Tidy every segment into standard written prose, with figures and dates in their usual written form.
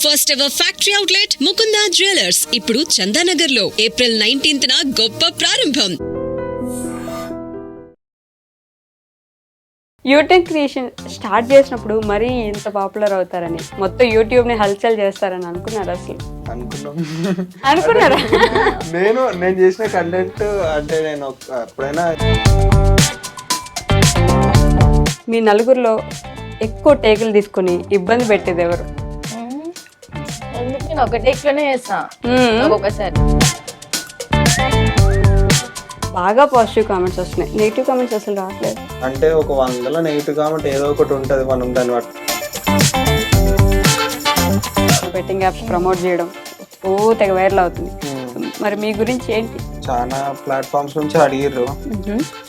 First ever factory outlet Mukunda jewellers ఇప్పుడు చందానగర్ లో April 19th గొప్ప ప్రారంభం. యూట్యూబ్ క్రియేషన్ స్టార్ట్ చేసినప్పుడు మరీ ఇంత పాపులర్ అవుతారని, మొత్తం యూట్యూబ్ ని హల్చల్ చేస్తారని అనుకున్నారు అసలు? అనుకున్నారా? నేను చేసిన కంటెంట్ అంటే నేను ఎప్పుడైనా మీ నలుగురిలో ఎక్కువ టేకులు తీసుకుని ఇబ్బంది పెట్టేది ఎవరు? నేను ఒక టేక్లోనే చేస్తా ఒక్కొక్కసారి. బాగా పాజిటివ్ కామెంట్స్ వస్తున్నాయి, నెగిటివ్ కామెంట్స్ అసలు రావట్లేదు. అంటే ఒక 100లో నెగిటివ్ కామెంట్ ఏదో ఒకటి ఉంటుంది, మనం దాన్ని బట్టి. బెట్టింగ్ యాప్స్ ప్రమోట్ చేయడం తెగ వైరల్ అవుతుంది. మరి మీ గురించి ఏంటి? చాలా ప్లాట్ఫామ్స్ నుంచి అడిగిర్రు,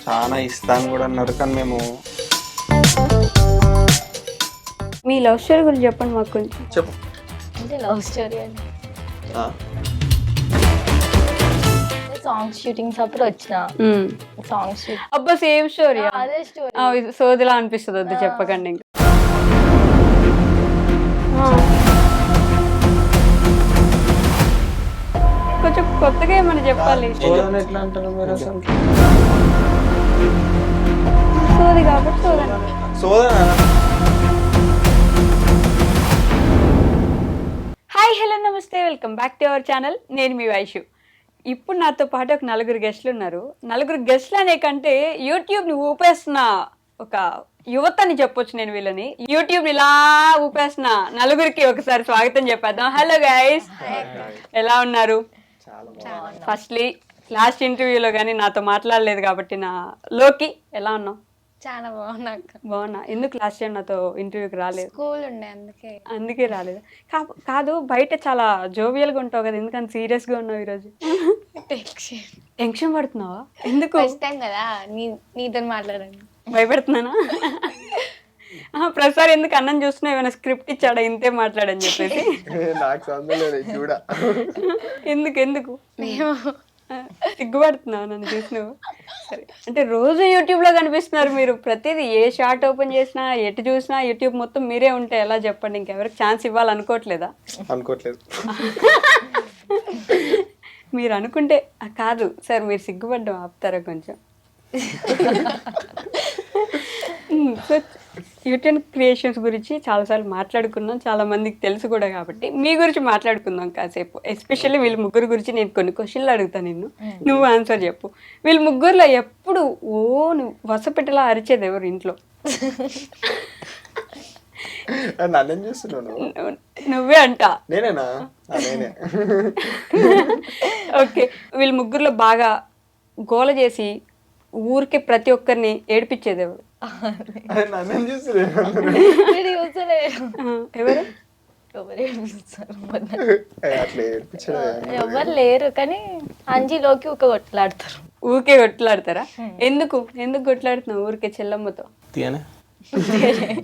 చాలా ఇస్తాను కూడా అన్నారు, కానీ మేము మీ లవ్ స్టోరీ గురించి చెప్పండి మాకు కొంచెం. చెప్పు. అంటే లవ్ స్టోరీ అంటే సాంగ్స్ షూటింగ్స్ అప్పుడు వచ్చిన సాంగ్స్ అబ్బా సేమ్ స్టోరీ. అదే స్టోరీ సోదిలా అనిపిస్తుంది, వద్దు చెప్పకండి. ఇంకా కొంచెం కొత్తగా ఏమని చెప్పాలి. ఎట్లా అంటారు మీరు అసలు? సోది కాబట్టి సోదన. హాయ్ హలో నమస్తే, welcome back to our channel. నేను మీ వైషు. ఇప్పుడు నాతో పాటు ఒక నలుగురు గెస్ట్లు ఉన్నారు. నలుగురు గెస్ట్లు అనే కంటే యూట్యూబ్ని ఊపేస్తున్న ఒక యువత అని చెప్పొచ్చు నేను వీళ్ళని. యూట్యూబ్ని ఇలా ఊపేస్తున్న నలుగురికి ఒకసారి స్వాగతం చెప్పేద్దాం. హలో గైస్, ఎలా ఉన్నారు? ఫస్ట్లీ లాస్ట్ ఇంటర్వ్యూలో కానీ నాతో మాట్లాడలేదు కాబట్టి నా లోకి ఎలా ఉన్నావు? చాలా బాగున్నా. ఎందుకు లాస్ట్ టైం నాతో ఇంటర్వ్యూకి రాలేదు? స్కూల్ ఉండే అందుకే రాలేదు. కాదు, బయట చాలా జోవియల్గా ఉంటావు కదా, ఎందుకని సీరియస్గా ఉన్నావు ఈరోజు? టెన్షన్ పడుతున్నావా? ఎందుకు? కదా నీతో మాట్లాడండి. భయపెడుతున్నానా? ప్రసాద్ ఎందుకు అన్నం చూస్తున్నా, ఏమైనా స్క్రిప్ట్ ఇచ్చాడా ఇంతే మాట్లాడని చెప్పేసి? ఎందుకు సిగ్గుపడుతున్నావు నన్ను చూసి నువ్వు? సరే, అంటే రోజు యూట్యూబ్లో కనిపిస్తున్నారు మీరు. ప్రతిదీ ఏ షార్ట్ ఓపెన్ చేసినా, ఎటు చూసినా యూట్యూబ్ మొత్తం మీరే ఉంటే ఎలా చెప్పండి? ఇంకెవరికి ఛాన్స్ ఇవ్వాలనుకోవట్లేదా? అనుకోవట్లేదు. మీరు అనుకుంటే కాదు సార్, మీరు సిగ్గుపడ్డం ఆపుతారా కొంచెం? సో యూట్యూబ్ క్రియేషన్స్ గురించి చాలాసార్లు మాట్లాడుకున్నాం, చాలా మందికి తెలుసు కూడా, కాబట్టి మీ గురించి మాట్లాడుకుందాం కాసేపు. ఎస్పెషల్లీ వీళ్ళ ముగ్గురు గురించి నేను కొన్ని క్వశ్చన్లు అడుగుతాను, నువ్వు ఆన్సర్ చెప్పు. వీళ్ళ ముగ్గురులో ఎప్పుడు నువ్వు వసపెట్టలా అరిచేది ఎవరు ఇంట్లో? నన్ను చూస్తున్నాను. నువ్వే అంట. నేనేనా? నేనే. ఓకే, వీళ్ళ ముగ్గురులో బాగా గోల చేసి ఊరికి ప్రతి ఒక్కరిని ఏడిపించేది ఎవరు? ఎవరు? ఎవరు లేరు, కానీ అంజీలోకి ఊకే కొట్లాడతారు. ఊకే కొట్లాడతారా? ఎందుకు కొట్లాడుతున్నావు ఊరికే చెల్లమ్మతో?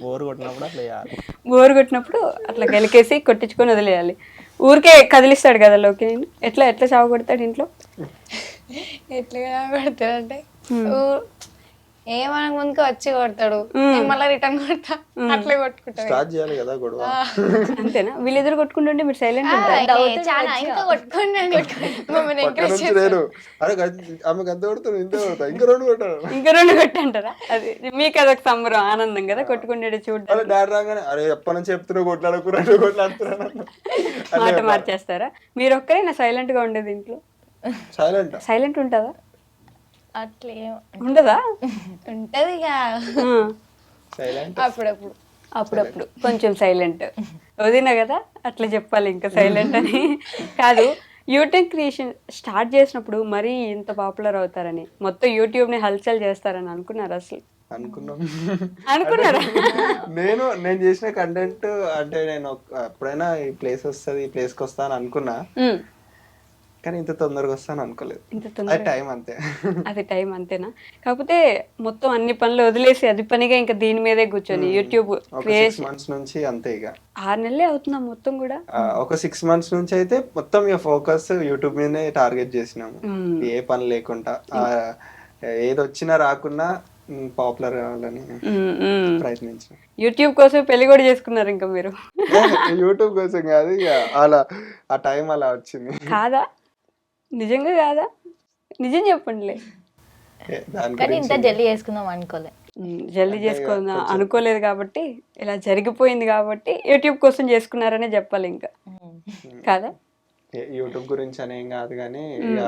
బోరు కొట్టినప్పుడు అట్లా గెలికేసి కొట్టించుకొని వదిలేయాలి. ఊరికే కదిలిస్తాడు కదా లోకి. నేను ఎట్లా చావ కొడతాడు ఇంట్లో? ఎట్లా కొడతాడంటే ఏమనక ముందుకు వచ్చి కొడతాడు, మళ్ళీ రిటర్న్ కొడతా, అట్లా కొట్టుకుంటాడు. అంతేనా? వీళ్ళిద్దరు కొట్టుకుంటుంటే మీరు సైలెంట్ చాలా ఇంకా కొట్టుకోండి. ఇంకా రెండు కొట్టంటారా? అది మీకు అదొక సంబరం, ఆనందం కదా కొట్టుకుంటే చూడండి. మాట మార్చేస్తారా? మీరు ఒక్కరైనా సైలెంట్ గా ఉండేది ఇంట్లో? సైలెంట్ ఉంటుందా? అట్లే ఉండదా? ఉంటది ఇక అప్పుడప్పుడు కొంచెం సైలెంట్. వదినా కదా అట్లా చెప్పాలి, ఇంకా సైలెంట్ అని కాదు. యూట్యూబ్ క్రియేషన్ స్టార్ట్ చేసినప్పుడు మరీ ఇంత పాపులర్ అవుతారని, మొత్తం యూట్యూబ్ని హల్చల్ చేస్తారని అనుకున్నారు అసలు? అనుకున్నారా? నేను చేసిన కంటెంట్ అంటే నేను ఎప్పుడైనా ఈ ప్లేస్ వస్తుంది, ఈ ప్లేస్కి వస్తా అని అనుకున్నా, కానీ ఇంత తొందరగా వస్తాను అనుకోలేదు. అది టైం అంతేనా? కాకపోతే మొత్తం అన్ని పనులు వదిలేసి అది పనిగా ఇంకా దీని మీదే కూర్చొని యూట్యూబ్ మంత్స్ నుంచి అంతే. ఇక 6 నెలలే అవుతున్నా మొత్తం కూడా. ఒక 6 months నుంచి అయితే మొత్తం ఇక ఫోకస్ యూట్యూబ్ మీదనే టార్గెట్ చేసినాము, ఏ పని లేకుండా. ఏది వచ్చినా రాకున్నా పాపులర్ కావాలని ప్రయత్నించిన. యూట్యూబ్ కోసం పెళ్లి కూడా చేసుకున్నారు ఇంకా మీరు. యూట్యూబ్ కోసం కాదు, ఇక అలా ఆ టైం అలా వచ్చింది. కాదా, నిజంగా కాదా, నిజం చెప్పండిలే. దాని కానీ ఇంత గురించి జల్దీ చేసుకుందాం అనుకోలే. జల్దీ చేసుకుందాం అనుకోలేదు కాబట్టి, ఇలా జరిగిపోయింది కాబట్టి యూట్యూబ్ కోసం చేసుకున్నారనే చెప్పాలి ఇంకా, కాదా? యూట్యూబ్ గురించి అనేం కాదు కానీ ఇక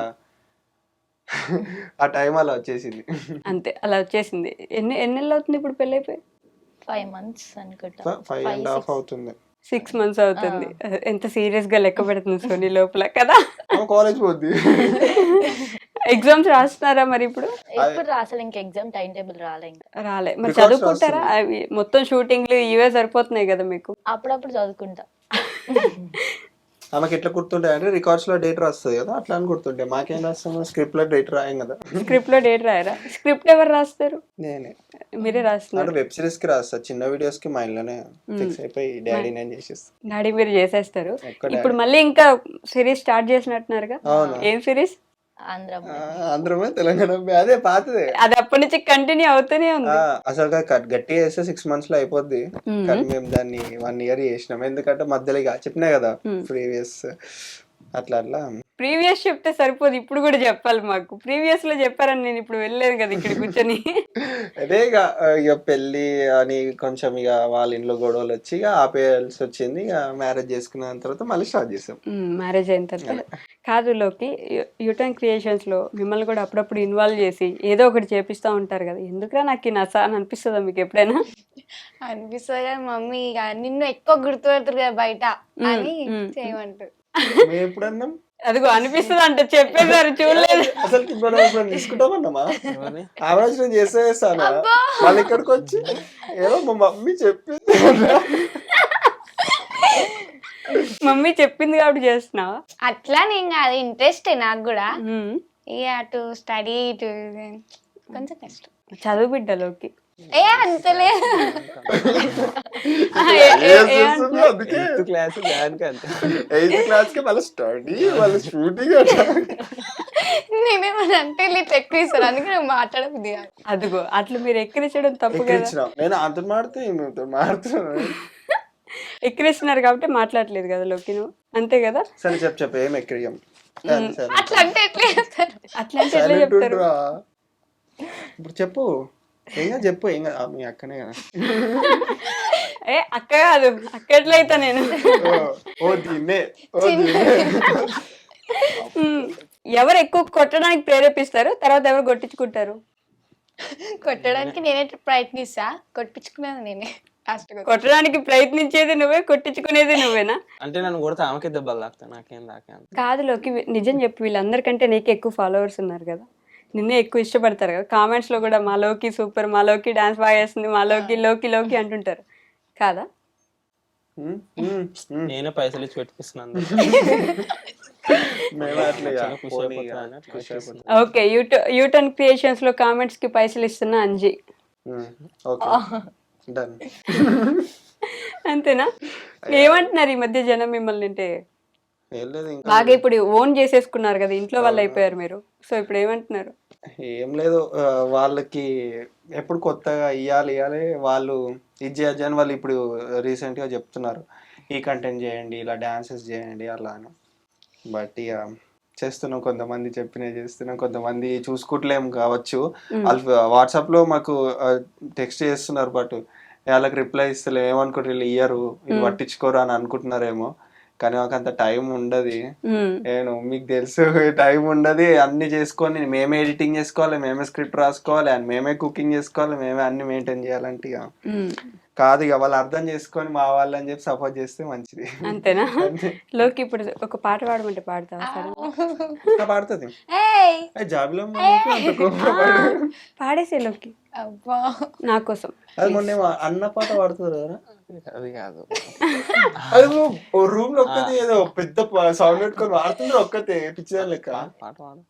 ఆ టైం అలా వచ్చేసింది. అంతే, అలా వచ్చేసింది. ఎన్ని నెలలు అవుతుంది ఇప్పుడు పెళ్ళి అయిపోయి? 5 months అనుకుంటా. 5.5 అవుతుంది. 6 months అవుతుంది. ఎంత సీరియస్ గా లెక్క పెడుతుంది సోనీ లోపల కదా. కాలేజ్ పోద్ది. ఎగ్జామ్స్ రాస్తున్నారా మరి ఇప్పుడు? ఇప్పుడు రాసలే, ఇంకా ఎగ్జామ్ టైం టేబుల్ రాలే, ఇంకా రాలే. మరి చదువుకుంటారా? అవి మొత్తం షూటింగ్లు ఇవే సరిపోతున్నాయి కదా మీకు. అప్పుడప్పుడు చదువుకుంటా. ఆమెకి ఎట్లా గుర్తుంటాయి అంటే రికార్డ్స్ లో డేట్ రాస్తుంది కదా, అట్లా అని గుర్తుంటాయి. మాకేం రాస్తాము, స్క్రిప్ట్ లో డేట్ రాయం కదా. స్క్రిప్ట్ లో డేట్ రాయరా? స్క్రిప్ట్ ఎవరు రాస్తారు? నేనే. మీరే రాస్తున్నారు? వెబ్ సిరీస్ కి రాస్తా, చిన్న వీడియోస్ కి మైండ్ లోనే ఫిక్స్ అయిపోయి డాడీ నేను చేసేస్తాను. డాడీ మీరు చేసేస్తారు. ఇప్పుడు మళ్ళీ ఇంకా సిరీస్ స్టార్ట్ చేసినట్టున్నారుగా. ఏం సిరీస్? ఆంధ్రమే తెలంగాణ అదే పాతదే, అది అప్పటి నుంచి కంటిన్యూ అవుతూనే ఉంది. అసలు గట్టిగా చేస్తే 6 months లో అయిపోద్ది. కానీ మేము దాన్ని 1 year చేసినాం, ఎందుకంటే మధ్యలో ఇక చెప్పినా కదా ప్రీవియస్ అట్లా అట్లా. ప్రీవియస్ చెప్తే సరిపోదు, ఇప్పుడు కూడా చెప్పాలి మాకు. ప్రీవియస్ లో చెప్పారని నేను ఇప్పుడు వెళ్ళలేదు కదా ఇక్కడ కూర్చొని. అదే ఇక పెళ్లి అని కొంచెం ఇక వాళ్ళ ఇంట్లో గొడవలు వచ్చి ఇక ఆపేయాల్సి వచ్చింది. ఇక మ్యారేజ్ చేసుకున్న తర్వాత మళ్ళీ స్టార్ట్ చేసాం. మ్యారేజ్ అయిన తర్వాత కాదు లోకి, యూటర్న్ క్రియేషన్స్ లో మిమ్మల్ని కూడా అప్పుడప్పుడు ఇన్వాల్వ్ చేసి ఏదో ఒకటి చేపిస్తూ ఉంటారు కదా. ఎందుకురా నాకు ఈ నస అని అనిపిస్తుందా మీకు ఎప్పుడైనా? అనిపిస్తుంది కదా, మమ్మీ ఇక నిన్ను ఎక్కువ గుర్తుపెడతారు కదా బయట అని చేయమంటారు. మేము ఎప్పుడన్నాం అదిగో అనిపిస్తుంది అంటే చెప్పేసారు, చూడలేదు. అసలు తీసుకుంటామన్నామా? ఆలోచన చేసేస్తాను వాళ్ళు ఇక్కడికి వచ్చి ఏమో మా మమ్మీ చెప్పింది. మమ్మీ చెప్పింది కాబట్టి చేస్తున్నావా? అట్లా నేను కాదు, ఇంట్రెస్ట్ నాకు కూడా. ఇక అటు స్టడీ ఇటు కొంచెం కష్టం. చదువు బిడ్డలోకి అంతలే. నేనేమన్నా అంటే ఎక్కువ ఇస్తారు, అందుకే నువ్వు మాట్లాడబుద్ది కాదు. అదిగో అట్లా మీరు ఎక్కిరించడం తప్పు కదా. నేను అంత మాడుతున్నాను. ఎక్కిరిస్తున్నారు కాబట్టి మాట్లాడలేదు కదా లోకి నువ్వు, అంతే కదా. సరే చెప్పు ఏం ఎక్కిరియం? అట్లా అంటే ఎట్లా చెప్తారు? అట్లా అంటే ఎట్లా చెప్తారు? ఇప్పుడు చెప్పు, ఏం చెప్పు. ఏం కదా, మీ అక్కనే కదా. అక్క కాదు, అక్క ఎట్లయితా నేను. ఎవరు ఎక్కువ కొట్టడానికి ప్రేరేపిస్తారు, తర్వాత ఎవరు కొట్టించుకుంటారు? కొట్టడానికి నేనే ప్రయత్నిస్తా, కొట్టించుకునేది నేనే. కొట్టడానికి ప్రయత్నించేది నువ్వే, కొట్టించుకునేది నువ్వేనా? అంటే నన్ను కొడితే ఆమెకే దెబ్బలు తాకుతాయి, నాకేం తాకే. కాదు లోకి, నిజం చెప్పు, వీళ్ళందరికంటే నీకు ఎక్కువ ఫాలోవర్స్ ఉన్నారు కదా, నిన్నే ఎక్కువ ఇష్టపడతారు కదా. కామెంట్స్ లో కూడా మా లోకి సూపర్, మా లోకి డాన్స్ బాగా చేస్తుంది, మా లోకి లోకి లోకి అంటుంటారు కాదా? నేనే పైసలు ఇచ్చి పెట్టిస్తున్నాను. ఓకే, యూటర్న్ క్రియేషన్స్ లో కామెంట్స్ కి పైసలు ఇస్తున్నా అంజీ. అంతేనా? ఏమంటున్నారు ఈ మధ్య జనం మిమ్మల్ని? అంటే బాగా ఇప్పుడు ఓన్ చేసేసుకున్నారు కదా, ఇంట్లో వాళ్ళు అయిపోయారు మీరు, సో ఇప్పుడు ఏమంటున్నారు? ఏం లేదు, వాళ్ళకి ఎప్పుడు కొత్తగా ఇవ్వాలి వాళ్ళు ఇది చేయొచ్చు అని వాళ్ళు ఇప్పుడు రీసెంట్ గా చెప్తున్నారు, ఈ కంటెంట్ చేయండి, ఇలా డాన్సెస్ చేయండి అలా అని. బట్ ఇక చేస్తున్నాం, కొంతమంది చెప్పినవి చేస్తున్నాం, కొంతమంది చూసుకుంటలేం కావచ్చు. వాళ్ళు వాట్సాప్ లో మాకు టెక్స్ట్ చేస్తున్నారు, బట్ వాళ్ళకి రిప్లై ఇస్తలేము. ఏమనుకుంటారు, వీళ్ళు ఇయ్యరు, వీళ్ళు పట్టించుకోరు అని అనుకుంటున్నారేమో. కానీ మాకు అంత టైం ఉండదు. నేను మీకు తెలుసు, టైం ఉండదు. అన్ని చేసుకొని మేమే ఎడిటింగ్ చేసుకోవాలి, మేమే స్క్రిప్ట్ రాసుకోవాలి, అండ్ మేమే కుకింగ్ చేసుకోవాలి, మేమే అన్ని మెయింటైన్ చేయాలంటే ఇక కాదు. ఇక వాళ్ళు అర్థం చేసుకొని మా వాళ్ళు అని చెప్పి సపోర్ట్ చేస్తే మంచిది. అంతేనా? లోకి ఇప్పుడు ఒక పాట పాడమంటే పాడతావా? సరే పాడుతుంది, జాబిలో పాడేసే లోకి నా కోసం. అది మొన్న అన్న పాట పాడుతుంది కదా, అది కాదు. అది రూమ్ లో ఒక్కతే ఏదో పెద్ద సౌండ్ పెట్టుకొని వాడుతుంది, ఒక్కతే పిచ్చిదాని లెక్క. పాట పాడు.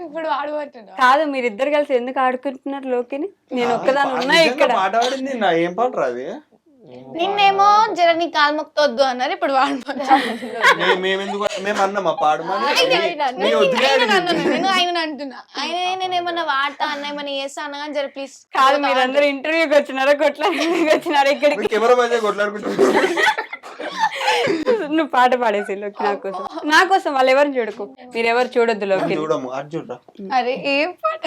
ఇప్పుడు ఆడబోతున్నా కాదు, మీరిద్దరు కలిసి ఎందుకు ఆడుకుంటున్నారు లోకిని? నేను ఒక్కదాని ఉన్నా ఇక్కడ. పాట పాడింది నా, ఏం పాట రాది? నిన్నేమో జర నీ కాలు మొక్తొద్దు అన్నారు, ఇప్పుడు వాడు మేము అన్నామా పాడమని నీ వదిలే అడిగింది. నేను ఆయన అంటున్నా, ఆయన నేను ఏమన్నా వాడతా అన్న ఏమన్నా చేస్తా అన్నా కానీ జర ప్లీజ్. కాదు మీరందరూ ఇంటర్వ్యూకి వచ్చినారా కొట్లాడికి వచ్చినారా ఇక్కడికి? కెమెరా మధ్య కొట్లాడుకుంటున్నాం. నువ్వు పాట పాడేసి లోకి నా కోసం వాళ్ళు ఎవరిని చూడకు, మీరెవరు చూడొద్దు లోకి. చూడము అది చూడరా. అరే ఏం పాట?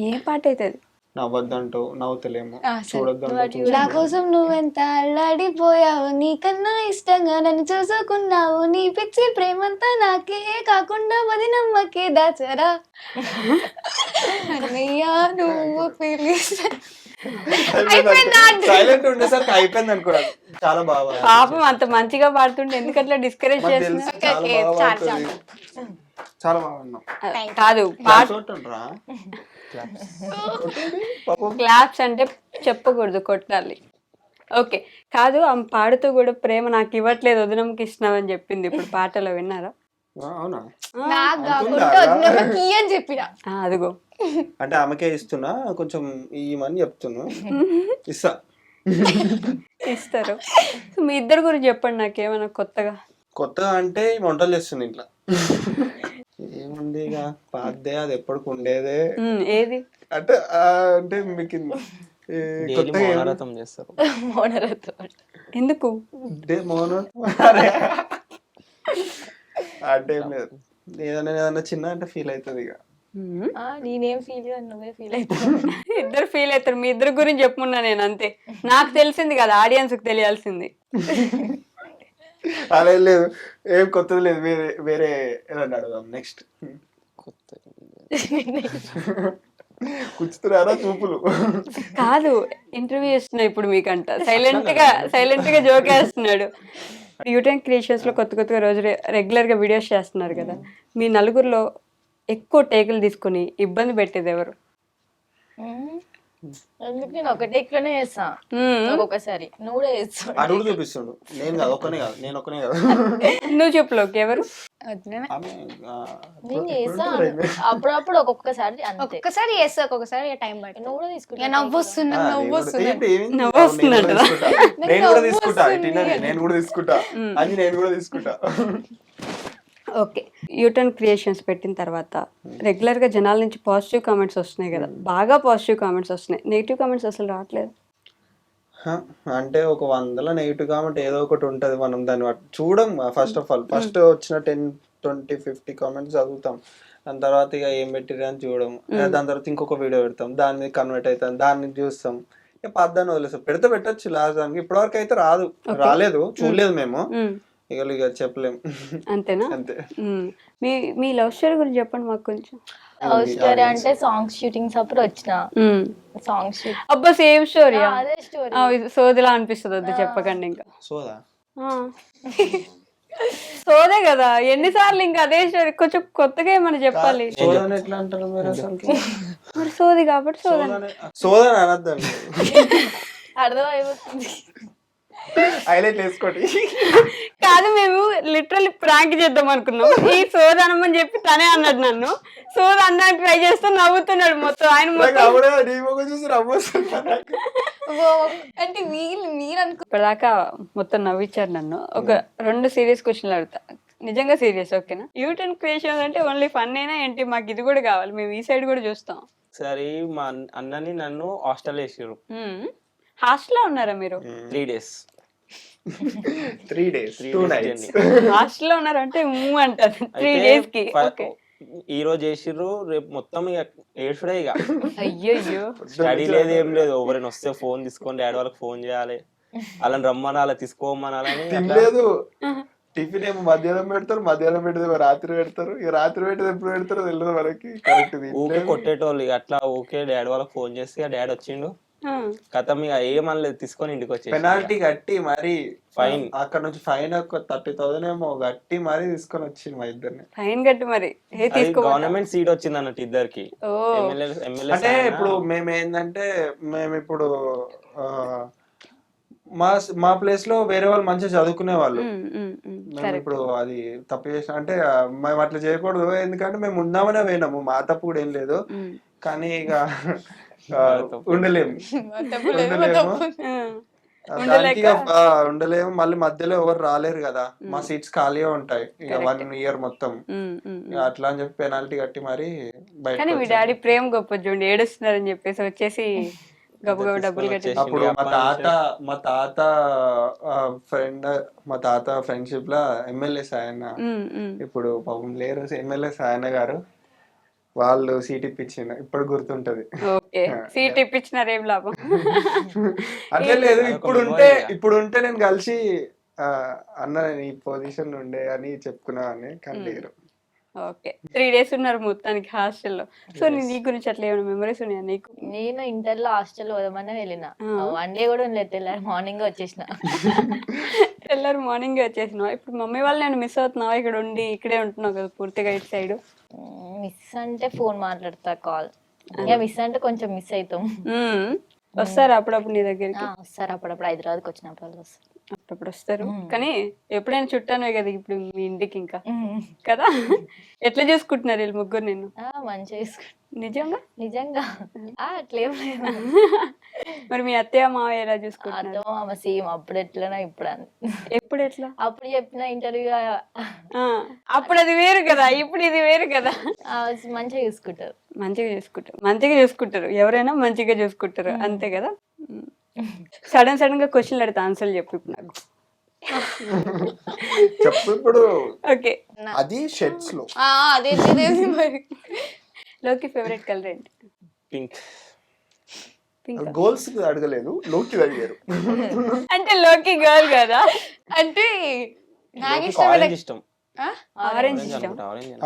ఏ పాట అవుతుంది? నవ్వద్దంటూ నవ్వుతలేము, చూడొద్దు. నా కోసం నువ్వెంత అల్లాడిపోయావు, నీకన్నా ఇష్టంగా నన్ను చూసుకున్నావు, నీ పిచ్చి ప్రేమంతా నాకే కాకుండా వదినమ్మకే దాచరా అన్నయ్యా నువ్వు సైలెంట్ ఉండేసరికి అయిపోయింది అనుకోరాదు. చాలా బాగా పాపం అంత మంచిగా పాడుతుంటే ఎందుకట్లా డిస్కరేజ్ చేస్తున్నా? చాలా బాగా ఉన్నాం. కాదు క్లాప్స్ అంటే చెప్పకూడదు, కొట్టాలి. ఓకే కాదు, ఆమె పాడుతూ కూడా ప్రేమ నాకు ఇవ్వట్లేదు వదినమ్మకి ఇస్తున్నామని చెప్పింది. ఇప్పుడు పాటలో విన్నారా? అవునా? నాకు కాకుండా వదినమ్మకి అని చెప్పిన. అదిగో అంటే ఆమెకే ఇస్తున్నా, కొంచెం ఇవన్నీ చెప్తున్నా, ఇస్తా. ఇస్తారు. మీ ఇద్దరు గురించి చెప్పండి నాకేమన్నా కొత్తగా. కొత్తగా అంటే వంటలు చేస్తుంది ఇంట్లో. ఏముంది ఇక పాదే, అది ఎప్పటికి ఉండేదే. ఏది అంటే అంటే మీకు మౌనరథం చేస్తారు. ఎందుకు అంటే ఏం లేదు, ఏదైనా చిన్న అంటే ఫీల్ అవుతుంది ఇక. నేనేం ఫీల్ నువ్వే ఫీల్ అవుతావు. ఇద్దరు ఫీల్ అవుతారు. మీ ఇద్దరు గురించి చెప్పుకున్నా నేను, అంతే. నాకు తెలిసింది కదా, ఆడియన్స్ కి తెలియాల్సింది. అలా లేదు, ఏం కొత్తది లేదు. వేరే వేరే ఏదన్నా అడుగుదాం నెక్స్ట్. కూర్చుతున్నారా చూపులు? కాదు, ఇంటర్వ్యూ చేస్తున్నా ఇప్పుడు మీకంట. సైలెంట్ గా జోక్ వేస్తున్నాడు. యూటెన్ క్రియేషన్స్ లో కొత్త కొత్తగా రోజు రెగ్యులర్ గా వీడియోస్ చేస్తున్నారు కదా, మీ నలుగురిలో ఎక్కువ టేకులు తీసుకుని ఇబ్బంది పెట్టేది ఎవరు? ఎందుకు నేను ఒక టేక్ లోనే చేస్తా, ఒక్కొక్కసారి నువ్వు కూడా చేస్తావు. అడుగు చూపిస్తుండు. నేను కాదు, ఒక్కనే కాదు, నేను ఒక్కనే కాదు. నువ్వు చెప్పులోకి ఎవరు? నేను చేస్తా అప్పుడప్పుడు, ఒక్కొక్కసారి అంతే. ఒక్కసారి చేస్తా, ఒక్కొక్కసారి టైం పడుతుంది. నువ్వు కూడా తీసుకుంటా. నవ్వొస్తున్నా నేను కూడా తీసుకుంటా, నేను కూడా తీసుకుంటా అని నేను కూడా తీసుకుంటా. ఓకే, యూటర్న్ క్రియేషన్స్ పెట్టిన తర్వాత రెగ్యులర్ గా జనాల నుంచి పాజిటివ్ కామెంట్స్ వస్తున్నాయి కదా, బాగా పాజిటివ్ కామెంట్స్ వస్తున్నాయి. నెగిటివ్ కామెంట్స్ అసలు రావట్లేదు. అంటే ఒక 100 నెగిటివ్ కామెంట్ ఏదో ఒకటి ఉంటది, మనం దాన్ని చూడం. ఫస్ట్ ఆఫ్ ఆల్ ఫస్ట్ వచ్చిన 10, 20, 50 కామెంట్స్ చదువుతాం. దాని తర్వాత ఇక ఏం పెట్టిరు అని చూడడం. దాని తర్వాత ఇంకొక వీడియో పెడతాం, దాని మీద కన్వర్ట్ అవుతాం, దాన్ని చూస్తాం, ఇక పద్దాన్ని వదిలేస్తాం. పెడితే పెట్టచ్చు లాస్ట్ దానికి. ఇప్పటివరకు అయితే రాలేదు, చూడలేదు మేము. ఇక చెప్పలేము. అంతేనా? అంతే. మీ లవ్ స్టోరీ గురించి చెప్పండి మాకు కొంచెం. లవ్ స్టోరీ అంటే సాంగ్స్ షూటింగ్స్ అప్పుడు వచ్చిన సాంగ్స్ షూట్. అబ్బా సేమ్ స్టోరీ. అదే స్టోరీ. సోదిలా అనిపిస్తుంది, వద్దు చెప్పకండి. ఇంకా సోదా సోదే కదా, ఎన్నిసార్లు ఇంకా అదే స్టోరీ. కొంచెం కొత్తగా ఏమన్నా చెప్పాలి. సోదాని ఎట్లా అంటారు మీరు అసలు? మరి సోది కాబట్టి సోదాని అనద్దండి, అర్థం అయిపోతుంది. హైలైట్ వేసుకోండి. కాదు, మేము లిటరల్లీ ప్రాంక్ చేద్దాం అనుకున్నాం. ఈ సోదనమని చెప్పి తనే అన్నాడు నన్ను. సోద అన్నానికి ట్రై చేస్తూ నవ్వుతున్నాడు మొత్తం. ఆయన అంటే మీరు అనుకో ఇప్పటిదాకా మొత్తం నవ్వించారు నన్ను. ఒక 2 సీరియస్ క్వశ్చన్లు అడుగుతా, నిజంగా సీరియస్, ఓకేనా? యూటర్న్ క్రియేషన్ అంటే ఓన్లీ ఫన్ అయినా ఏంటి? మాకు ఇది కూడా కావాలి, మేము ఈ సైడ్ కూడా చూస్తాం. సరే, మా అన్నని నన్ను హాస్టల్ వేసారు. హాస్టల్లో ఉన్నారా మీరు? 3 days. 3 days 2 nights హాస్టల్లో ఉన్నారంటే అంటారు 3 days కి. ఓకే, ఈ రోజు చేసిర్రు, రేపు మొత్తం ఇక ఏడ్చుడే. ఇక అయ్యో స్టడీ లేదు, ఏం లేదు. ఎవరైనా వస్తే ఫోన్ తీసుకొని డాడీ వాళ్ళకి ఫోన్ చేయాలి, వాళ్ళని రమ్మనాలి, తీసుకోమనాలని. లేదు, టిఫిన్ ఏమో మధ్యాహ్నం పెడతారు, మధ్యాహ్నం పెట్టేది రాత్రి పెడతారు. ఇక రాత్రి పెట్టేది ఎప్పుడు పెడతారో తెలియదు మనకి. ఊకే కొట్టేటోళ్ళు. ఇక అట్లా ఓకే డాడీ వాళ్ళకి ఫోన్ చేస్తే డాడీ వచ్చిండు, కథ ఇక ఏమనలేదు, తీసుకొని ఇంటికి వచ్చి పెనాల్టీ కట్టి మరి ఫైన్, అక్కడ నుంచి ఫైన్ ఒక 30,000 ఏమో కట్టి మరి తీసుకొని వచ్చింది మా ఇద్దరిని. ఫైన్ కట్టి మరి గవర్నమెంట్ సీట్ వచ్చింది అన్నట్టు ఇద్దరికి. అంటే ఇప్పుడు మేము ఏంటంటే, మేము ఇప్పుడు మా ప్లేస్ లో వేరే వాళ్ళు మంచిగా చదువుకునే వాళ్ళు. మేము ఇప్పుడు అది తప్పు చేసిన అంటే మేము అట్లా చేయకూడదు, ఎందుకంటే మేము ఉన్నామనే పోయినాము, మా తప్పు కూడా ఏం లేదు. కానీ ఇక ఉండలేము. దానికి ఇక, ఉండలేము. మళ్ళీ మధ్యలో ఎవరు రాలేరు కదా, మా సీట్స్ ఖాళీగా ఉంటాయి ఇక 1 year మొత్తం. ఇక అట్లా అని చెప్పి పెనాల్టీ కట్టి మరి బయట. కానీ మీ డాడీ ప్రేమ గొప్ప చూడండి, ఏడుస్తున్నారని చెప్పేసి వచ్చేసి గబగబ డబ్బులు కట్టి. అప్పుడు మా తాత ఫ్రెండ్, మా తాత ఫ్రెండ్షిప్ లా ఎమ్మెల్యే సాయన్న, ఇప్పుడు పాపం లేరు ఎమ్మెల్యే సాయన్న గారు, వాళ్ళు సీట్ ఇప్పించిన ఇప్పుడు గుర్తుంటది. ఓకే, సీట్ ఇప్పించినారు, ఏం లాభం. అట్లే లేదు, ఇప్పుడు ఉంటే నేను కలిసి అన్న నేను ఈ పొజిషన్ ఉండే అని చెప్పుకున్నా అని, కానీ లేరు. ఓకే, 3 days ఉన్నారు మొత్తానికి హాస్టల్లో. సో నీ గురించి అట్లా ఏమైనా మెమరీస్ ఉన్నాయా నీకు? నేను ఇంటర్ లో హాస్టల్ పోదామని వెళ్ళిన, 1 day కూడా ఉండలేదు, తెల్లారి మార్నింగ్ వచ్చేసిన. తెల్లారు మార్నింగ్ వచ్చేసినావు. ఇప్పుడు మమ్మీ వాళ్ళు నేను మిస్ అవుతున్నావా? ఇక్కడ ఉండి ఇక్కడే ఉంటున్నావు కదా పూర్తిగా ఇటు సైడ్. మిస్ అంటే ఫోన్ మాట్లాడతా, కాల్. ఇంకా మిస్ అంటే కొంచెం మిస్ అవుతాం. వస్తారు అప్పుడప్పుడు నీ దగ్గరికి? వస్తారు అప్పుడప్పుడు, హైదరాబాద్కి వచ్చినప్పుడు వాళ్ళు వస్తారు. అప్పుడప్పుడు వస్తారు, కానీ ఎప్పుడైనా చుట్టాను కదా ఇప్పుడు మీ ఇంటికి ఇంకా కదా. ఎట్లా చూసుకుంటున్నారు వీళ్ళు ముగ్గురు నిన్ను? మంచిగా చూసుకుంటా. నిజంగా నిజంగా అట్లేం లేదు. మరి మీ అత్తయ్య మావయ్య ఎలా చూసుకుంటున్నారు? అర్థం అమ్మ సేమ్, అప్పుడు ఎట్లనో ఇప్పుడు ఎప్పుడు ఎట్లా? అప్పుడు చెప్పిన ఇంటర్వ్యూ అప్పుడు అది వేరు కదా, ఇప్పుడు ఇది వేరు కదా. మంచిగా చూసుకుంటారు. మంచిగా చూసుకుంటారు, ఎవరైనా మంచిగా చూసుకుంటారు, అంతే కదా. సడన్ గా క్వశ్చన్లు అడితే ఆన్సర్లు చెప్పు ఇప్పుడు నాకు. చెప్పు ఇప్పుడు. ఓకే, అది షర్ట్స్ లో అదే మరి. లోకి ఫేవరెట్ కలర్ ఏంటి? పింక్. పింక్. గోల్స్ అడగలేదు, లోకి అడిగారు. అంటే లోకి గర్ల్ కదా, అంటే నాకు ఆరెంజ్ ఇష్టం. ఆరెంజ్ ఇష్టం.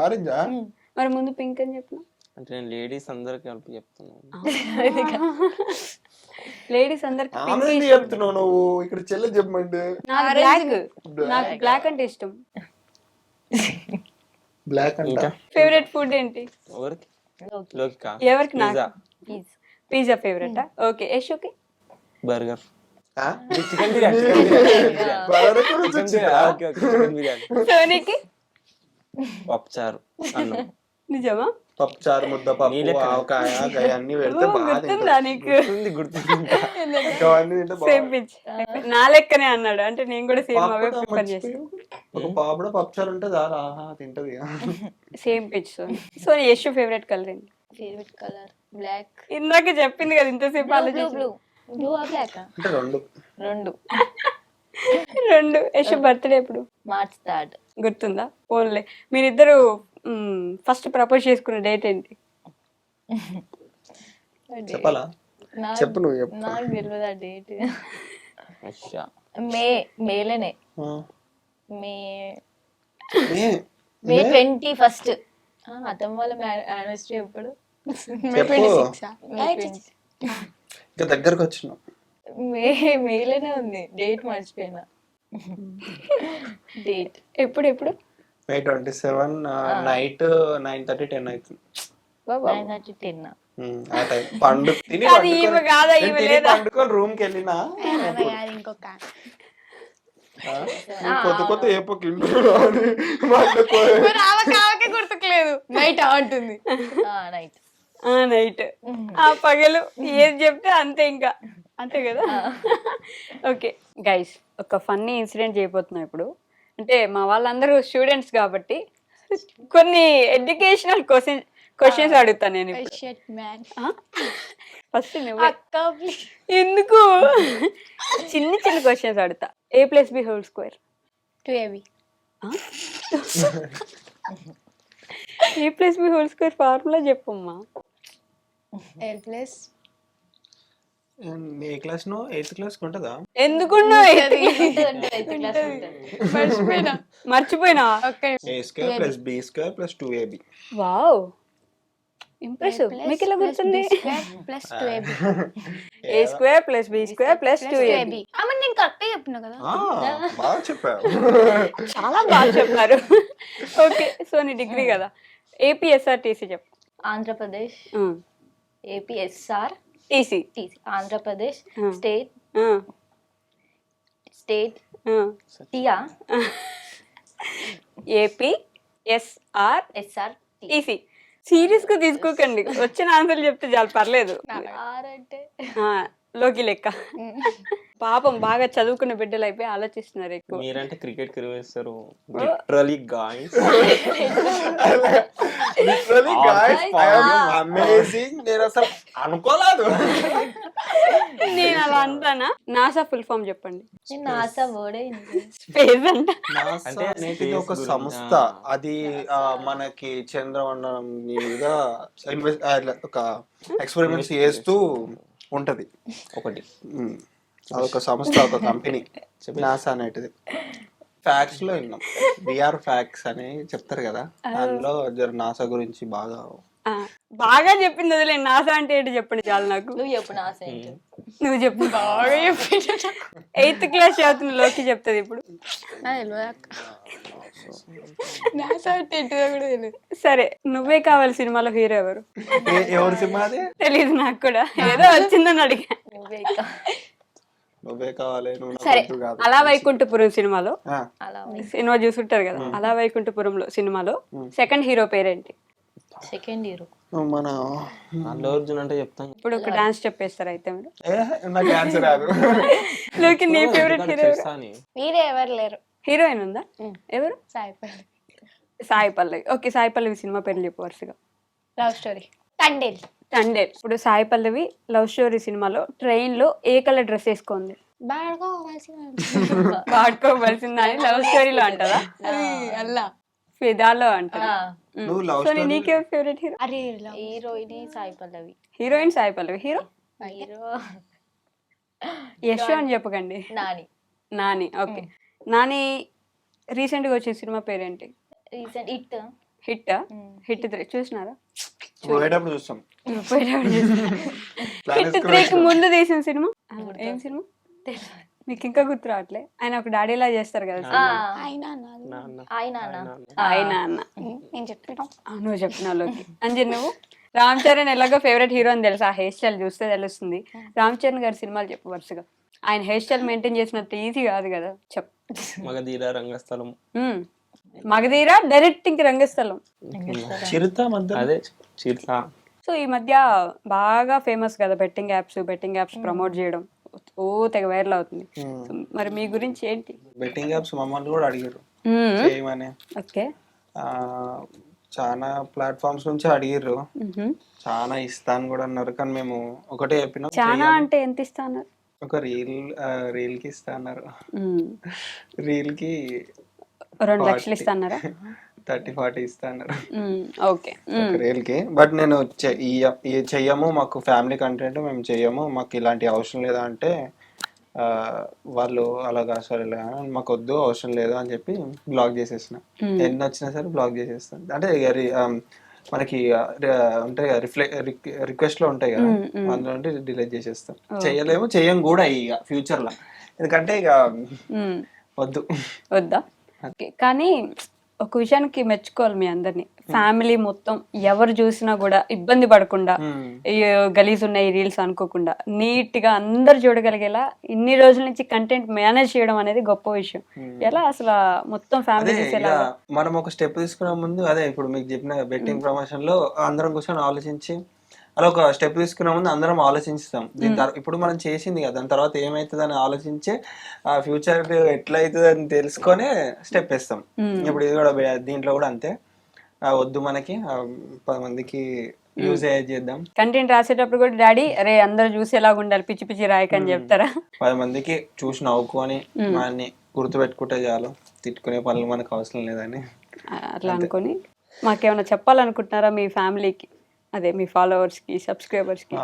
ఆరెంజా? మరి ముందు పింక్ అని చెప్పిన. అంటే నేను లేడీస్ అందరికి కలిపి చెప్తున్నాను. లేడీస్ అందరికి ఆమె చెప్తున్నావు నువ్వు, ఇక్కడ చెల్లె చెప్పమంటే. నాకు బ్లాక్ అంటే ఇష్టం. బ్లాక్ అంటే ఫేవరెట్ ఫుడ్ ఏంటి? ఎవరికి? లోకికా? ఎవరికి? నాకు పిజ్జా ఫేవరెటా? ఓకే, యశోకి? బర్గర్. చికెన్ బిర్యానీ. సోనీకి? పప్పుచారు, అన్నం. నిజమా? పప్పుచారు, ముద్ద పప్పు, ఆవకాయ, గయ అన్ని పెడితే బాగా గుర్తుందా నీకు? తింటాం. Same pitch. నా లెక్కనే అన్నాడు, అంటే నేను కూడా సేమ్ అవే ప్రిఫర్ చేస్తాను. ఒక పాపడ పప్పుచారు ఉంటుంది, తింటది. Same pitch. So Yash favourite colour ఏంటి? Favourite colour black. ఇందాక చెప్పింది కదా, ఇంతసేపు బ్లూ. బ్లూ బ్లాక్ అంటే రెండు. యశ్ బర్త్డే ఎప్పుడు? March 3rd. గుర్తుందా? ఓన్లీ మీరిద్దరు ఫస్ట్ ప్రపోజ్ చేసుకున్న డేట్ ఏంటి? చెప్పాలా? చెప్పు నువ్వు. నాకు తెలియదు ఆ డేట్. మేలోనే. మే 21st. అతని వాళ్ళ యానివర్సరీ ఎప్పుడు? ఇంకా దగ్గరకు వచ్చినావు. మేలోనే ఉంది, డేట్ మర్చిపోయినా. డేట్ ఎప్పుడు? May 27 నైట్ 9:30 10 అవుతుంది. 9:30 10. ఆ టైం పండు తిని పండుకొని రూమ్ కి వెళ్ళినా ఇంకొక కొత్త ఏపోకిండు గుర్తుకులేదు. నైట్ అంటుంది. నైట్ ఆ పగలు ఏది చెప్తే అంతే, ఇంకా అంతే కదా. ఓకే గైస్, ఒక ఫన్నీ ఇన్సిడెంట్ చేయబోతున్నాం ఇప్పుడు. అంటే మా వాళ్ళందరూ స్టూడెంట్స్ కాబట్టి కొన్ని ఎడ్యుకేషనల్ క్వశ్చన్స్ అడుగుతాను నేను ఇప్పుడు. ఫస్ట్ ఎందుకు చిన్న క్వశ్చన్స్ అడుగుతా. A+B² 2AB. A+B² ఫార్ములా చెప్పమ్మా. ఏ క్లాస్ నో 8th క్లాస్ ఉంటుందా? ఎందుకున్నా మర్చిపోయినా. A² + B² + 2AB. Wow, impressive. మీకు ఎలా గుర్తుంది? A+2AB. A² + B² + 2AB. నేను కరెక్ట్ చెప్పినా కదా. బాగా చెప్పావు, చాలా బాగా చెప్పారు. ఓకే, సో నీ డిగ్రీ కదా. APSRTC చెప్పు. Andhra Pradesh. APSR TC. Andhra Pradesh state టియా. APSRTC. Serious గా తీసుకోకండి, వచ్చిన ఆన్సర్లు చెప్తే చాలు, పర్లేదు. ఆర్ అంటే లోకి లెక్క. పాపం బాగా చదువుకున్న బిడ్డలు అయిపోయి ఆలోచిస్తున్నారు ఎక్కువ. మీరంటే క్రికెట్ కిరివేస్తారు లిటరలీ గాయ్స్. అమేజింగ్. నేను అసలు అనుకోలేదు. నేను అలా అంటానా? నాసా ఫుల్ ఫామ్ చెప్పండి. నేను నాసా వర్డే స్పేస్ అంట. నాసా అనేది ఒక సంస్థ. అది మనకి చంద్రమండలం మీద ఒక ఎక్స్పెరిమెంట్స్ చేస్తూ ఉంటది ఒకటి. అదొక సంస్థ, ఒక కంపెనీ నాసా అనేటిది. ఫ్యాక్స్ లో విన్నాం, విఆర్ ఫ్యాక్స్ అని చెప్తారు కదా, అందులో నాసా గురించి బాగా చెప్పింది వదిలే. నాసా అంటే ఏంటి చెప్పండి చాలు నాకు. నువ్వు చెప్పు నాసా ఏంటి. నువ్వు చెప్పు. బాగా చెప్పి 8th క్లాస్ చదువుతున్న లోకి చెప్తుంది ఇప్పుడు. సరే, నువ్వే కావాలి సినిమాలో హీరో ఎవరు? ఎవరు సినిమా అది తెలీదు నాకు కూడా, ఏదో వచ్చిందని అడిగా. నువ్వే కావాలి. సరే, అలా వైకుంఠపురం సినిమాలో అలా సినిమా చూసుంటారు కదా, అలా వైకుంఠపురంలో సినిమాలో సెకండ్ హీరో పేరేంటి? సెకండ్ హీరో మన అల్లు అర్జున్ అంటే చెప్తాను. ఇప్పుడు ఒక డాన్స్ చెప్పేస్తారు అయితే మీరు. నాకు ఆన్సర్ రాదు. లోకి నీ ఫేవరెట్ హీరో? మీరే ఎవరు లేరు. హీరోయిన్ ఉందా? ఎవరు? సాయి పల్లవి. సాయి పల్లవి. ఓకే, సాయి పల్లవి సినిమా పేర్లు చెప్పు వరుసగా. Love story, Thandel. తండేల్. ఇప్పుడు సాయి పల్లవి లవ్ స్టోరీ సినిమాలో ట్రైన్ లో ఏ కలర్ డ్రెస్ వేసుకుంది? వాడుకోవలసిందా అని లవ్ స్టోరీలో అంటారా? అల్లా ఫిదాలో అంటారా? నువ్వు లవ్ సో నీకే ఫేవరెట్ హీరో? అరే heroine Sai Pallavi. Heroine Sai Pallavi. Hero hero Yash అని చెప్పకండి. నాని. నాని. ఓకే, నాని రీసెంట్ గా వచ్చిన సినిమా పేరేంటి? Recent hit. హిట్. హిట్ 3 చూసినారా? పోయేటప్పుడు చూస్తాం. హిట్ 3కి ముందు తీసిన సినిమా ఏం సినిమా మీకు ఇంకా గుర్తు రావట్లే? ఆయన ఒక డాడీలా చేస్తారు కదా. ఆయన ఆయన అన్న. నేను చెప్పాను. నువ్వు చెప్పినలోకి అంజన్. నువ్వు రామ్ చరణ్ ఎలాగో ఫేవరెట్ హీరో అని తెలుసు, ఆ హెయిర్ స్టైల్ చూస్తే తెలుస్తుంది. రామ్ చరణ్ గారి సినిమాలు చెప్పు వరుసగా. ఆయన హెయిర్ స్టైల్ మెయింటైన్ చేసినట్టు ఈజీ కాదు కదా, చెప్పు. మగధీర, రంగస్థలం. మగధీర డైరెక్ట్ ఇంక రంగస్థలం. చిరుత మధ్య అదే చిరుత. సో ఈ మధ్య బాగా ఫేమస్ కదా బెట్టింగ్ యాప్స్ ప్రమోట్ చేయడం, ఓ తెగ వైరల్ అవుతుంది. మరి మీ గురించి ఏంటి? బెట్టింగ్ యాప్స్ మమ్మల్ని కూడా అడిగారు చేయమని. ఓకే, చాలా ప్లాట్ఫామ్స్ నుంచి అడిగారు, చాలా ఇస్తాను కూడా అన్నారు. కానీ మేము ఒకటే చెప్పినాం. చాలా అంటే ఎంత ఇస్తాను? ఒక రీల్ కి ఇస్తా అన్నారు. రీల్ కి 2 లక్షలు ఇస్తాన్నారా? 30-40 ఇస్తా అన్నారు. ఓకే, రీల్ కి. బట్ నేను చెయ్యము, మాకు ఫ్యామిలీ కంటెంట్ మేము చెయ్యము, మాకు ఇలాంటి అవసరం లేదా అంటే వాళ్ళు అలాగా సరే మాకు వద్దు అవసరం లేదు అని చెప్పి బ్లాక్ చేసేసిన. ఎన్ని వచ్చినా సరే బ్లాక్ చేసేస్తాను. అంటే మనకి ఉంటాయి రిక్వెస్ట్ లో ఉంటాయి కదా, అందులో డిలీట్ చేసేస్తాం. చెయ్యం కూడా ఇక ఫ్యూచర్ లో, ఎందుకంటే ఇక వద్దా. కానీ ఒక విషయానికి మెచ్చుకోవాలి మీ అందరినీ, ఫ్యామిలీ మొత్తం ఎవరు చూసినా కూడా ఇబ్బంది పడకుండా, గలీజ్ ఉన్నాయి రీల్స్ అనుకోకుండా నీట్ గా అందరు చూడగలిగేలా ఇన్ని రోజుల నుంచి కంటెంట్ మేనేజ్ చేయడం అనేది గొప్ప విషయం. ఎలా అసలు మొత్తం ఫ్యామిలీ చూసేలా? మనం ఒక స్టెప్ తీసుకునే ముందు అదే ఇప్పుడు మీకు చెప్పిన బెట్టింగ్ ప్రమోషన్ లో అందరం కూర్చొని ఆలోచించి అలా ఒక స్టెప్ తీసుకునే ముందు అందరం ఆలోచిస్తాం. ఇప్పుడు మనం చేసింది కదా, దాని తర్వాత ఏమైతుంది అని ఆలోచించి ఆ ఫ్యూచర్ ఎట్లా అవుతుంది అని తెలుసుకొని స్టెప్ వేస్తాం. ఇప్పుడు ఇది కూడా దీంట్లో కూడా అంతే, వద్దు మనకి 10 మందికి యూజ్ అయ్యేది చేద్దాం. కంటెంట్ రాసేటప్పుడు కూడా డాడీ అరే అందరు చూసేలాగా ఉండాలి, పిచ్చి పిచ్చి రాయకని చెప్తారా? 10 మందికి చూసి నవ్వుకొని మనని గుర్తు పెట్టుకుంటే చాలు, తిట్టుకునే పనులు మనకు అవసరం లేదని అట్లా అనుకొని మాకేమైనా చెప్పాలనుకుంటున్నారా మీ ఫ్యామిలీకి, అదే మీ ఫాలోవర్స్ కి, సబ్స్క్రైబర్స్ కి?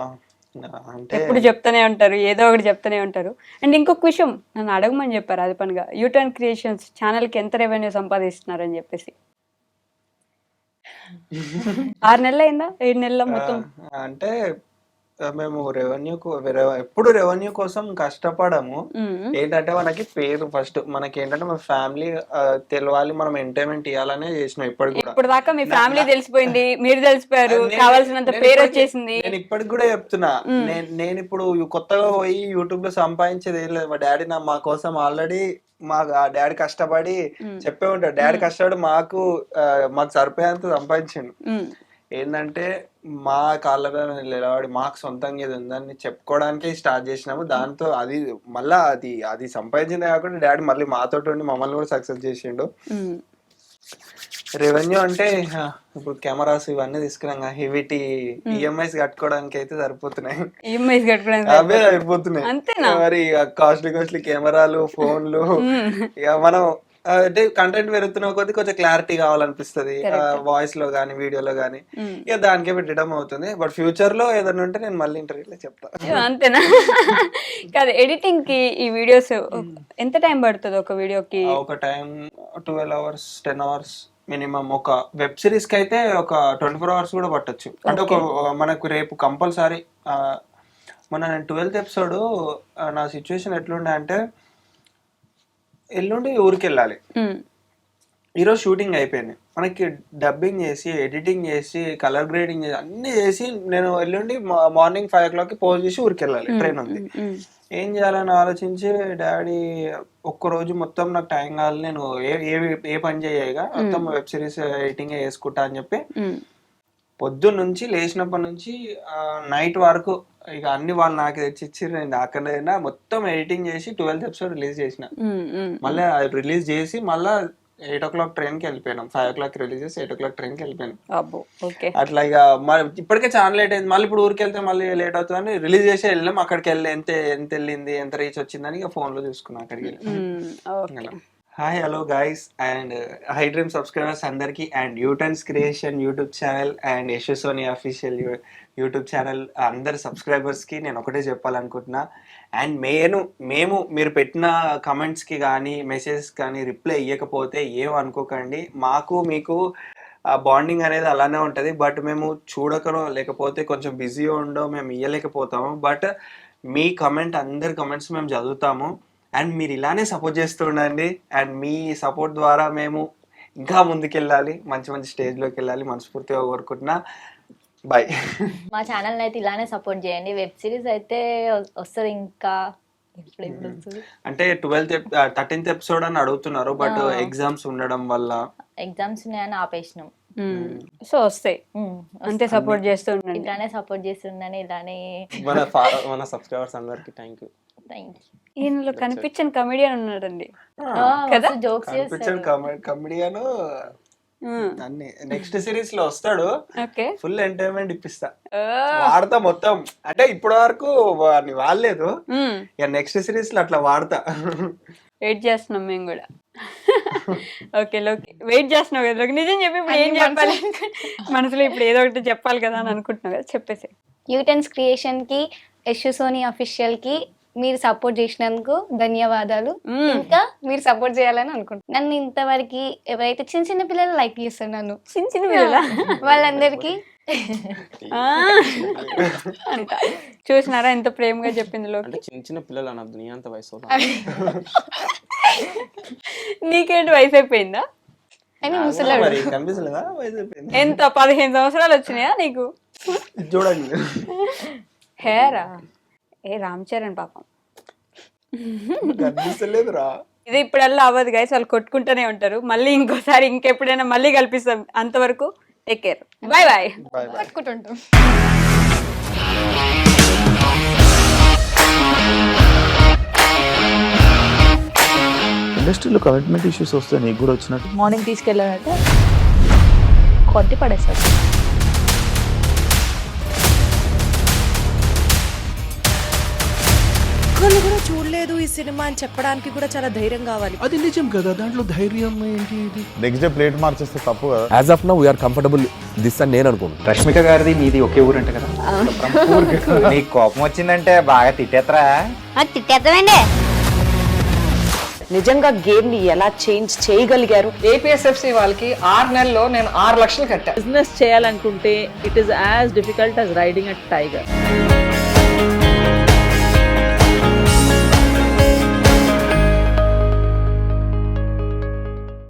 ఎప్పుడు చెప్తానే ఉంటారు, ఏదో ఒకటి చెప్తానే ఉంటారు. అండ్ ఇంకొక విషయం నన్ను అడగమని చెప్పారు అది పనిగా, యూటర్న్ క్రియేషన్స్ ఛానల్ కి ఎంత రెవెన్యూ సంపాదిస్తున్నారు అని చెప్పేసి. 6 నెలలు అయిందా, 7 నెలల మొత్తం? అంటే మేము ఎప్పుడు రెవెన్యూ కోసం కష్టపడము. ఏంటంటే మనకి పేరు ఫస్ట్, మనకి ఏంటంటే మన ఫ్యామిలీ తెలవాలి, మనం ఎంటర్టైన్మెంట్ ఇవ్వాలనే చేసినాం. ఇప్పుడు దాకా మీ ఫ్యామిలీ తెలిసిపోయింది, మీరు తెలిసిపోయారు, కావాల్సినంత పేరు వచ్చేసింది. నేను ఇప్పటికి కూడా చెప్తున్నా, నేను ఇప్పుడు కొత్తగా పోయి యూట్యూబ్ లో సంపాదించేది ఏం లేదు. మా డాడీ మా కోసం ఆల్రెడీ మా డాడీ కష్టపడి చెప్పే ఉంటాడు, డాడీ కష్టపడి మాకు సరిపోయేంత సంపాదించిండు. ఏంటంటే మా కాళ్ళ మీద నిలబడి మాకు సొంతంగా ఇది ఉందని చెప్పుకోవడానికి స్టార్ట్ చేసినాము. దాంతో అది మళ్ళా అది సంపాదించిందే కాకుండా డాడీ మళ్ళీ మాతోటి ఉండి మమ్మల్ని కూడా సక్సెస్ చేసిండు. రెవెన్యూ అంటే ఇప్పుడు కెమెరాస్ ఇవన్నీ తీసుకున్నాం, హెవీటీ ఈఎంఐస్ కట్టుకోవడానికి అయితే సరిపోతున్నాయి. ఈఎంఐస్ కట్టుకోవడానికి అవే అయిపోతున్నాయి. మరి కాస్ట్లీ కెమెరాలు, ఫోన్లు, ఇక మనం అంటే కంటెంట్ పెరుగుతున్న కొద్ది కొంచెం క్లారిటీ కావాలనిపిస్తుంది వాయిస్ లో గానీ వీడియోలో గానీ, ఇక దానికే పెట్టడం అవుతుంది. బట్ ఫ్యూచర్ లో ఏదైనా ఉంటే నేను మళ్ళీ ఇంటర్వ్యూలో చెప్తాను. అంతేనా? కాదు, ఎడిటింగ్ కి ఈ వీడియోస్ ఎంత టైం పడుతుంది ఒక వీడియోకి? ఒక టైం 12 hours 10 hours మినిమం. ఒక వెబ్ సిరీస్ కి అయితే ఒక 24 hours కూడా పట్టొచ్చు. అంటే ఒక మనకు రేపు కంపల్సరీ మన 12th episode నా సిచ్యువేషన్ ఎట్లుండే అంటే, ఎల్లుండి ఊరికి వెళ్ళాలి, ఈరోజు షూటింగ్ అయిపోయింది, మనకి డబ్బింగ్ చేసి ఎడిటింగ్ చేసి కలర్ గ్రేడింగ్ చేసి అన్ని చేసి నేను ఎల్లుండి మార్నింగ్ 5 o'clock పోస్ట్ చేసి ఊరికి వెళ్ళాలి, ట్రైన్ ఉంది. ఏం చేయాలని ఆలోచించి డాడీ ఒక్కరోజు మొత్తం నాకు టైం కావాలి, నేను ఏ పని చేయగా మొత్తం వెబ్ సిరీస్ ఎడిటింగ్ చేసుకుంటా అని చెప్పి పొద్దున్న నుంచి లేచినప్పటి నుంచి నైట్ వరకు ఇక అన్ని వాళ్ళు నాకు తెచ్చి ఇచ్చారు. నేను అక్కడైనా మొత్తం ఎడిటింగ్ చేసి 12th episode రిలీజ్ చేసిన. మళ్ళీ రిలీజ్ చేసి మళ్ళీ 8 o'clock ట్రైన్ కి వెళ్ళిపోయినాం. 5 o'clock రిలీజ్ చేసి 8 o'clock ట్రైన్ కి వెళ్ళిపోయాను. అట్లా ఇక ఇప్పటికే చాలా లేట్ అయింది. మళ్ళీ ఇప్పుడు ఊరికి వెళ్తే మళ్ళీ లేట్ అవుతుందని రిలీజ్ చేసి వెళ్ళాం. అక్కడికి వెళ్ళి ఎంత వెళ్ళింది, ఎంత రీచ్ వచ్చిందని ఇక ఫోన్ లో చూసుకున్నాం అక్కడికి వెళ్ళి. Hi hello guys and hi dream subscribers అందరికి, and U turns creation YouTube channel and Yashu Soni official YouTube channel అందరి సబ్స్క్రైబర్స్ కి నేను ఒకటే చెప్పాలనుకుంటున్నా. అండ్ మేము మీరు పెట్టిన కమెంట్స్ కి కానీ మెసేజెస్ కానీ రిప్లై ఇవ్వకపోతే ఏం అనుకోకండి. మాకు మీకు బాండింగ్ అనేది అలానే ఉంటుంది. బట్ మేము చూడకనో లేకపోతే కొంచెం బిజీగా ఉండో మేము ఇవ్వలేకపోతాము. బట్ మీ అందరి కమెంట్స్ మేము చదువుతాము. అండ్ మీరు ఇలానే సపోర్ట్ చేస్తూ ఉండండి. అండ్ మీ సపోర్ట్ ద్వారా మేము ఇంకా ముందుకెళ్ళాలి, మంచి స్టేజ్లోకి వెళ్ళాలి మనస్ఫూర్తిగా కోరుకుంటున్నా. బాయ్. మా ఛానల్ అయితే ఇలానే సపోర్ట్ చేయండి. వెబ్ సిరీస్ అయితే వస్తుంది ఇంకా అంటే 13th episode అని అడుగుతున్నారు. బట్ ఎగ్జామ్స్ ఉండడం వల్ల ఎగ్జామ్స్ ఉన్నాయని ఆపేసినాం. సో వస్తాయి, అంతే సపోర్ట్ చేస్తూ ఉండండి. ఇలానే సపోర్ట్ చేస్తుండని ఇలానే మన సబ్స్క్రైబర్స్ అందరికి థ్యాంక్ యూ. ఈయనలో కనిపించని కమెడియన్ ఉన్నాడండి కదా, జోక్స్ కమెడియన్. అన్ని నెక్స్ట్ సిరీస్ లో వస్తాడు, ఫుల్ ఎంటర్టైన్మెంట్ ఇప్పిస్తా, వాడతా మొత్తం. అంటే ఇప్పటి వరకు వాడలేదు, ఇక నెక్స్ట్ సిరీస్ లో అట్లా వాడతా. వెయిట్ చేస్తున్నాం మేము కూడా. ఓకే లోకి వెయిట్ చేస్తున్నావు కదా, నిజం చెప్పి ఇప్పుడు ఏం చెప్పాలి మనసులో, ఇప్పుడు ఏదో ఒకటి చెప్పాలి కదా అని అనుకుంటున్నావు కదా, చెప్పేసి. యూటర్న్స్ క్రియేషన్ కి యశు సోని అఫీషియల్ కి మీరు సపోర్ట్ చేసినందుకు ధన్యవాదాలు. ఇంకా మీరు సపోర్ట్ చేయాలని అనుకుంటున్నాను. నన్ను ఇంతవరకు ఎవరైతే చిన్న పిల్లలు లైక్ చేస్తారు, నన్ను చిన్న పిల్లల వాళ్ళందరికీ చూసినారా ఎంత ప్రేమగా చెప్పింది లోకి. చిన్న పిల్లలు అనద్దు, నీ అంత వయసు. నీకేంటి వయసు అయిపోయిందా? అని ముసలాడు ఎంత 15 సంవత్సరాలు వచ్చినాయా నీకు? చూడండి హేరా రామ్ చరణ్ పాపం కనిపిస్తలేదురా. ఇది ఇప్పుడల్లా అవ్వదు గైస్, వాళ్ళు కొట్టుకుంటూనే ఉంటారు. మళ్ళీ ఇంకోసారి ఇంకెప్పుడైనా మళ్ళీ కల్పిస్తాం. అంతవరకు టేక్ కేర్, బాయ్ బాయ్. పట్టుకుంటుంటాం. ఇండస్ట్రీలో కమిట్మెంట్ ఇష్యూస్ వస్తే నీకు కూడా వచ్చినట్టు? మార్నింగ్ తీసుకెళ్ళాలంటే కొట్టి పడేస్తారు. ఒక్కళ్ళు కూడా చూడలేదు ఈ సినిమా అని చెప్పడానికి కూడా చాలా ధైర్యం కావాలి. అది నిజం కదా, దాంట్లో ధైర్యం ఏంటి? నెక్స్ట్ డే ప్లేట్ మార్చేస్తే తప్పు కదా. As of now we're comfortable this అని నేను అనుకుంటున్నాను. రష్మిక గారిది మీది ఒకే ఊరంట కదా? నీకు కోపం వచ్చిందంటే బాగా తిట్టేత్తరా? తిట్టేద్దామండి. నిజంగా గేమ్ ని ఎలా చేంజ్ చేయగలిగారు? ఏపీఎస్ఎఫ్సి వాళ్ళకి 6 నెలల్లో నేను 6 లక్షలు కట్టా. బిజినెస్ చేయాలనుకుంటే it is as difficult as riding a tiger.